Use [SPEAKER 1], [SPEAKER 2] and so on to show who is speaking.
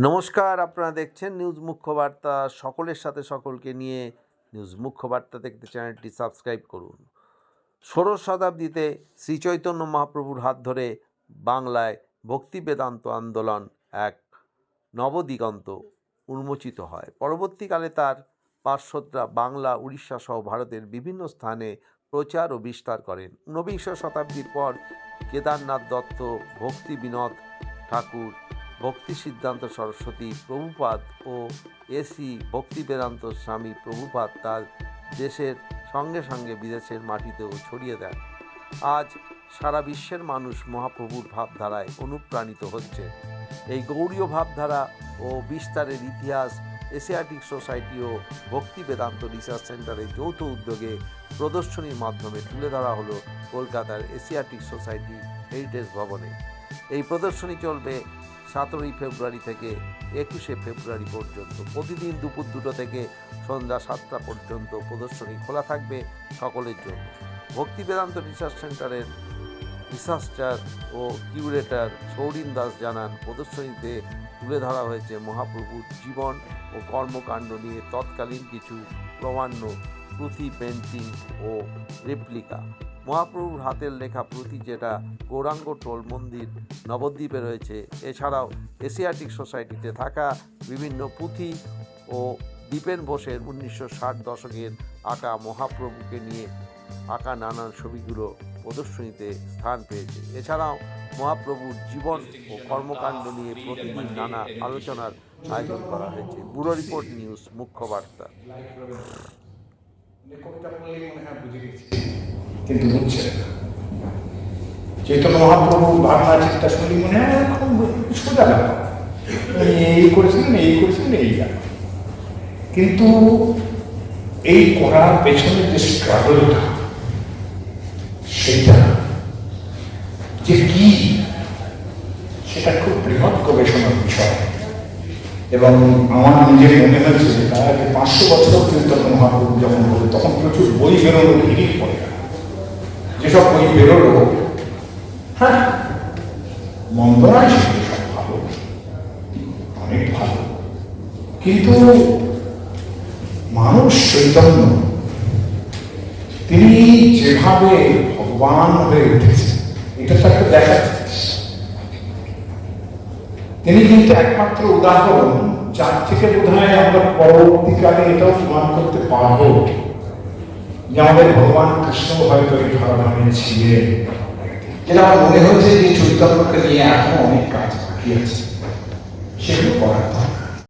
[SPEAKER 1] নমস্কার, আপনারা দেখছেন নিউজ মুখ্য বার্তা। সকলের সাথে সকলকে নিয়ে নিউজ মুখ্য বার্তা দেখতে চ্যানেলটি সাবস্ক্রাইব করুন। ষোড়শ শতাব্দীতে শ্রীচৈতন্য মহাপ্রভুর হাত ধরে বাংলায় ভক্তি বেদান্ত আন্দোলন এক নবদিগন্ত উন্মোচিত হয়। পরবর্তীকালে তার পার্শ্বদরা বাংলা, উড়িষ্যা সহ ভারতের বিভিন্ন স্থানে প্রচার ও বিস্তার করেন। ঊনবিংশ শতাব্দীর পর কেদারনাথ দত্ত, ভক্তি বিনোদ ঠাকুর, ভক্তি সিদ্ধান্ত সরস্বতী প্রভুপাদ ও এসি ভক্তি বেদান্ত স্বামী প্রভুপাদ তার দেশের সঙ্গে সঙ্গে বিদেশের মাটিতেও ছড়িয়ে দেন। আজ সারা বিশ্বের মানুষ মহাপ্রভুর ভাবধারায় অনুপ্রাণিত হচ্ছে। এই গৌড়ীয় ভাবধারা ও বিস্তারের ইতিহাস এশিয়াটিক সোসাইটি ও ভক্তি বেদান্ত রিসার্চ সেন্টারের যৌথ উদ্যোগে প্রদর্শনীর মাধ্যমে তুলে ধরা হলো কলকাতার এশিয়াটিক সোসাইটি হেরিটেজ ভবনে। এই প্রদর্শনী চলবে 17 ফেব্রুয়ারি থেকে 21 ফেব্রুয়ারি পর্যন্ত। প্রতিদিন দুপুর 2টো থেকে সন্ধ্যা 7টা পর্যন্ত প্রদর্শনী খোলা থাকবে সকলের জন্য। ভক্তি বেদান্ত রিসার্চ সেন্টারের রিসার্চার ও কিউরেটর সৌরিন দাস জানান, প্রদর্শনীতে তুলে ধরা হয়েছে মহাপ্রভুর জীবন ও কর্মকাণ্ড নিয়ে তৎকালীন কিছু প্রামাণ্য পুঁথি, পেন্টিং ও রেপ্লিকা। মহাপ্রভুর হাতের লেখা পুঁথি, যেটা গৌরাঙ্গ টোল মন্দির নবদ্বীপে রয়েছে, এছাড়াও এশিয়াটিক সোসাইটিতে থাকা বিভিন্ন পুঁথি ও দীপেন বোসের 1960 দশকের আঁকা মহাপ্রভুকে নিয়ে আঁকা নানান ছবিগুলো প্রদর্শনীতে স্থান পেয়েছে। এছাড়াও মহাপ্রভুর জীবন ও কর্মকাণ্ড নিয়ে প্রতিদিন নানা আলোচনার আয়োজন করা হয়েছে। ব্যুরো রিপোর্ট, নিউজ মুখ্য বার্তা।
[SPEAKER 2] কিন্তু বুঝছে চৈতন্য মহাপ্রভু ভাবনা চিন্তা শুনি মনে হয় এখন সোজা ব্যাপার, এই করেছিলেন এই ব্যাপার। কিন্তু এই করার পেছনে যে স্ট্রাগলটা, সেটা যে কি, সেটা খুব বৃহৎ গবেষণার বিষয়। এবং আমার নিজের মনে হয়েছে তার 500 বছর চৈতন্য মহাপ্রভু যখন হলো, তখন প্রচুর বই বেরোলো, হিড়িক পড়ে। যেসব বই বেরোলো, হ্যাঁ মন্দ নয়, সেগুলো সব ভালো, অনেক ভালো। কিন্তু মানুষ চৈতন্য, তিনি যেভাবে ভগবান হয়ে উঠেছে, এটা তাকে দেখা যাচ্ছে। তিনি কিন্তু একমাত্র উদাহরণ, যার থেকে বোধ হয় আমরা পরবর্তীকালে এটাও প্রমাণ করতে পারবো যে আমাদের ভগবান কৃষ্ণ হয়তো এই ধরনের ছিলেন। যেটা আমার মনে হচ্ছে যে চৈতন্যকে নিয়ে এখনো অনেক কাজ বাকি আছে, সেগুলো করার